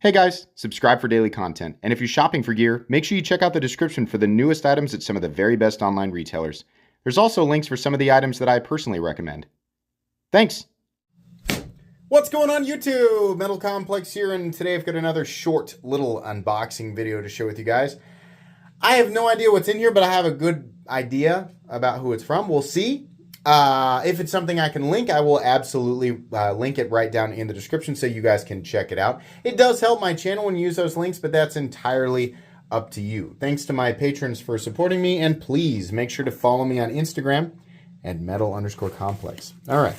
Hey guys, subscribe for daily content. And if you're shopping for gear, make sure you check out the description for the newest items at some of the very best online retailers. There's also links for some of the items that I personally recommend. Thanks! What's going on YouTube? Metal Complex here, and today I've got another short little unboxing video to share with you guys. I have no idea what's in here, but I have a good idea about who it's from. We'll see. If it's something I can link, I will absolutely link it right down in the description so you guys can check it out. It does help my channel when you use those links, but that's entirely up to you. Thanks to my patrons for supporting me, and please make sure to follow me on Instagram at metal_complex. All right,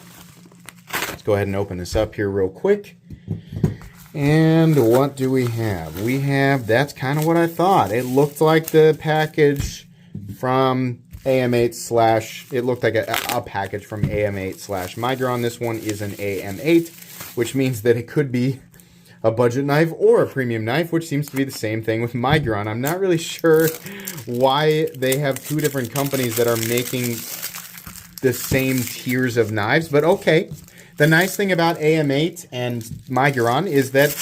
let's go ahead and open this up here real quick. And what do we have? We have, that's kind of what I thought. It looked like the package from AM8 / it looked like a package from AM8 / Migron. This one is an AM8, which means that it could be a budget knife or a premium knife, which seems to be the same thing with Migron. I'm not really sure why they have two different companies that are making the same tiers of knives, but okay. The nice thing about AM8 and Migron is that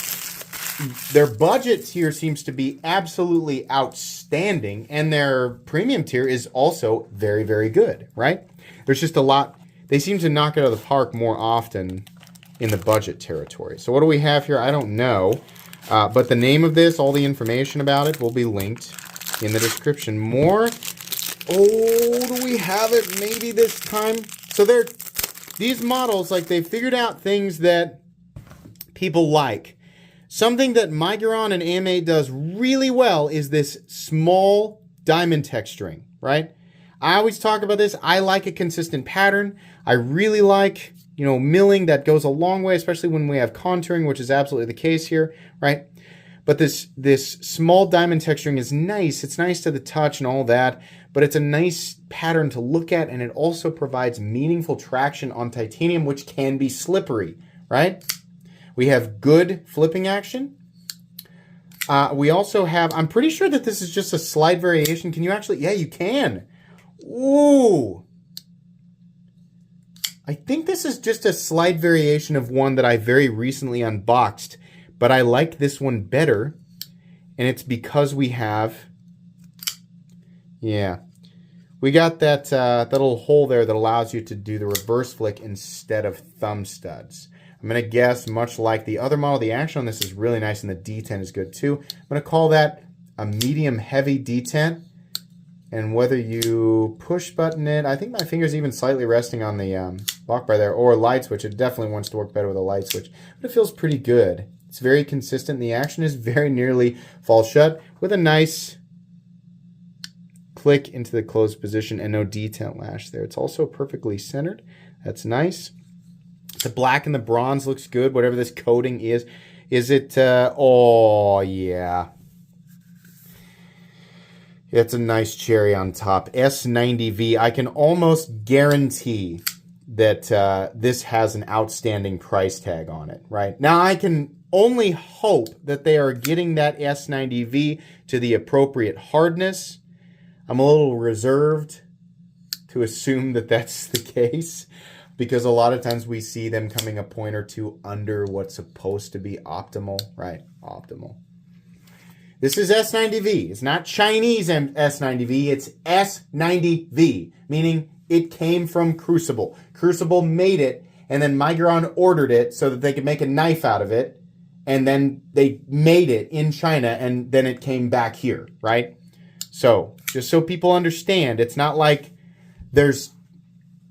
their budget tier seems to be absolutely outstanding, and their premium tier is also very, very good, right? There's just a lot. They seem to knock it out of the park more often in the budget territory. So what do we have here? I don't know. But the name of this, all the information about it will be linked in the description. More. Oh, do we have it maybe this time? So these models, like, they figured out things that people like. Something that Migron and AM8 does really well is this small diamond texturing, right? I always talk about this. I like a consistent pattern. I really like, milling. That goes a long way, especially when we have contouring, which is absolutely the case here, right? But this small diamond texturing is nice. It's nice to the touch and all that, but it's a nice pattern to look at, and it also provides meaningful traction on titanium, which can be slippery, right? We have good flipping action. We also have, I'm pretty sure that this is just a slide variation. Can you actually, yeah, you can. Ooh. I think this is just a slide variation of one that I very recently unboxed, but I like this one better. And it's because we have, yeah, we got that, that little hole there that allows you to do the reverse flick instead of thumb studs. I'm going to guess, much like the other model, the action on this is really nice, and the detent is good too. I'm going to call that a medium heavy detent. And whether you push button it, I think my finger's even slightly resting on the lock bar there, or light switch. It definitely wants to work better with a light switch, but it feels pretty good. It's very consistent. The action is very nearly fall shut with a nice click into the closed position and no detent lash there. It's also perfectly centered. That's nice. The black and the bronze looks good, whatever this coating is. Is it, oh yeah. It's a nice cherry on top. S90V, I can almost guarantee that this has an outstanding price tag on it, right? Now, I can only hope that they are getting that S90V to the appropriate hardness. I'm a little reserved to assume that that's the case, because a lot of times we see them coming a point or two under what's supposed to be optimal, right? Optimal. This is S90V. It's not Chinese S90V. It's S90V, meaning it came from Crucible. Crucible made it, and then Migron ordered it so that they could make a knife out of it, and then they made it in China, and then it came back here, right? So, just so people understand, it's not like there's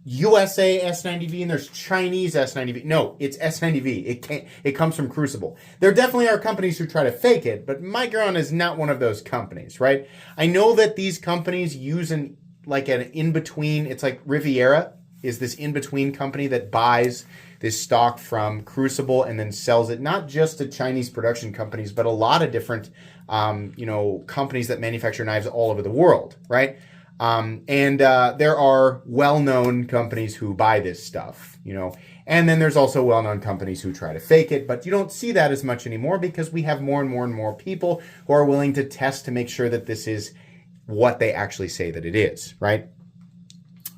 USA S90V and there's Chinese S90V. No, it's S90V. It comes from Crucible. There definitely are companies who try to fake it, but Migron is not one of those companies, right? I know that these companies use an in-between. It's like Riviera is this in-between company that buys this stock from Crucible and then sells it not just to Chinese production companies, but a lot of different companies that manufacture knives all over the world, right? There are well-known companies who buy this stuff, and then there's also well-known companies who try to fake it, but you don't see that as much anymore because we have more and more and more people who are willing to test to make sure that this is what they actually say that it is, right?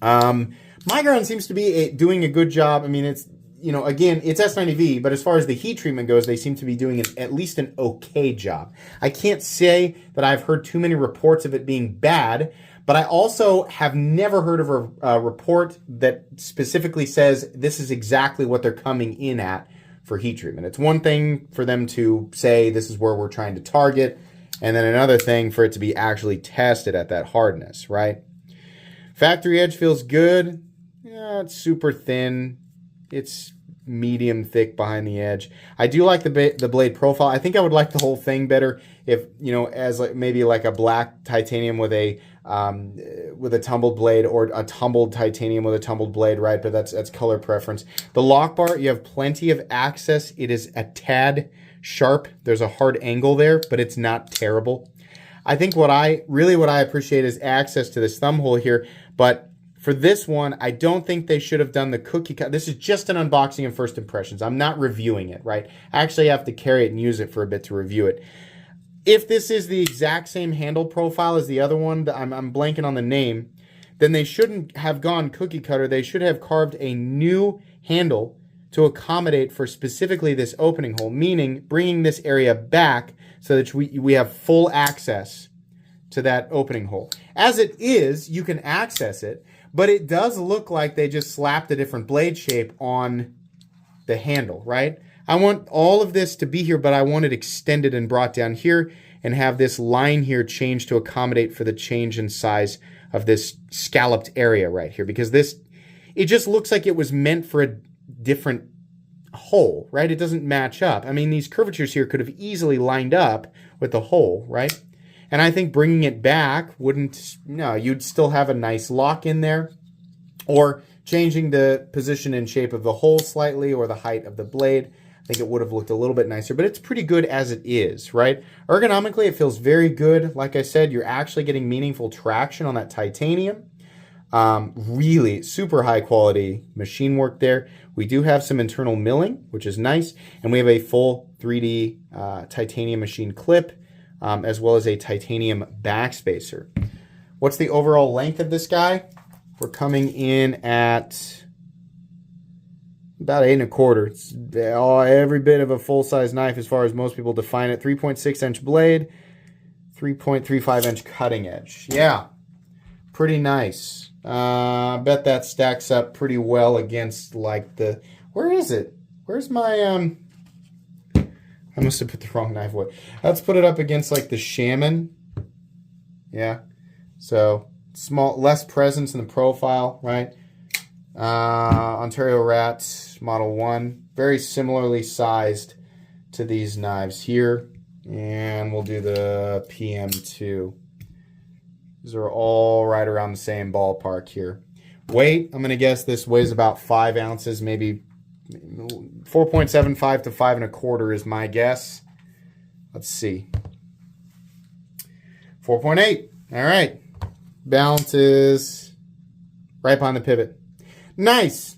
Migron seems to be doing a good job. I mean, you know, again, it's S90V, but as far as the heat treatment goes, they seem to be doing at least an okay job. I can't say that I've heard too many reports of it being bad, but I also have never heard of a report that specifically says this is exactly what they're coming in at for heat treatment. It's one thing for them to say this is where we're trying to target, and then another thing for it to be actually tested at that hardness, right? Factory edge feels good. Yeah, it's super thin. It's medium thick behind the edge. I do like the blade profile. I think I would like the whole thing better if, you know, as like maybe like a black titanium with a tumbled blade, or a tumbled titanium with a tumbled blade, right? But that's color preference. The lock bar, you have plenty of access. It is a tad sharp. There's a hard angle there, but it's not terrible. I think what I appreciate is access to this thumb hole here, but for this one, I don't think they should have done the cookie cut. This is just an unboxing and first impressions. I'm not reviewing it, right? I actually have to carry it and use it for a bit to review it. If this is the exact same handle profile as the other one, I'm blanking on the name, then they shouldn't have gone cookie cutter. They should have carved a new handle to accommodate for specifically this opening hole, meaning bringing this area back so that we have full access to that opening hole. As it is, you can access it, but it does look like they just slapped a different blade shape on the handle, right? I want all of this to be here, but I want it extended and brought down here and have this line here change to accommodate for the change in size of this scalloped area right here, because it just looks like it was meant for a different hole, right? It doesn't match up. I mean, these curvatures here could have easily lined up with the hole, right? And I think bringing it back you'd still have a nice lock in there, or changing the position and shape of the hole slightly, or the height of the blade. I think it would have looked a little bit nicer, but it's pretty good as it is, right? Ergonomically, it feels very good. Like I said, you're actually getting meaningful traction on that titanium. Really super high quality machine work there. We do have some internal milling, which is nice, and we have a full 3D titanium machine clip, as well as a titanium backspacer. What's the overall length of this guy? We're coming in at about 8 1/4. It's every bit of a full-size knife as far as most people define it. 3.6-inch blade, 3.35-inch cutting edge. Yeah, pretty nice. I bet that stacks up pretty well against like the... Where is it? Where's my... I must have put the wrong knife away. Let's put it up against like the Shaman. Yeah. So less presence in the profile, right? Ontario Rat Model 1. Very similarly sized to these knives here. And we'll do the PM2. These are all right around the same ballpark here. Weight, I'm going to guess this weighs about 5 ounces, maybe 4.75 to 5 1/4 is my guess. Let's see. 4.8. All right. Balance is right behind the pivot. Nice.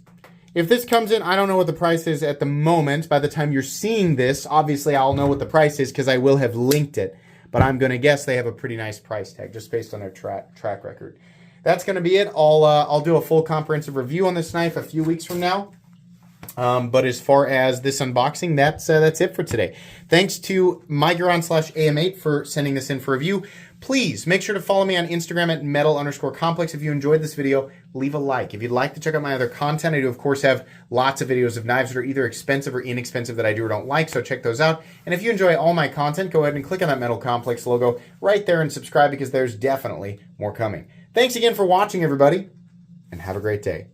If this comes in, I don't know what the price is at the moment. By the time you're seeing this, obviously I'll know what the price is because I will have linked it. But I'm going to guess they have a pretty nice price tag just based on their track record. That's going to be it. I'll do a full comprehensive review on this knife a few weeks from now. But as far as this unboxing, that's it for today. Thanks to Miguron/AM8 for sending this in for review. Please make sure to follow me on Instagram at metal_complex. If you enjoyed this video, leave a like. If you'd like to check out my other content, I do, of course, have lots of videos of knives that are either expensive or inexpensive that I do or don't like, so check those out. And if you enjoy all my content, go ahead and click on that Metal Complex logo right there and subscribe because there's definitely more coming. Thanks again for watching, everybody, and have a great day.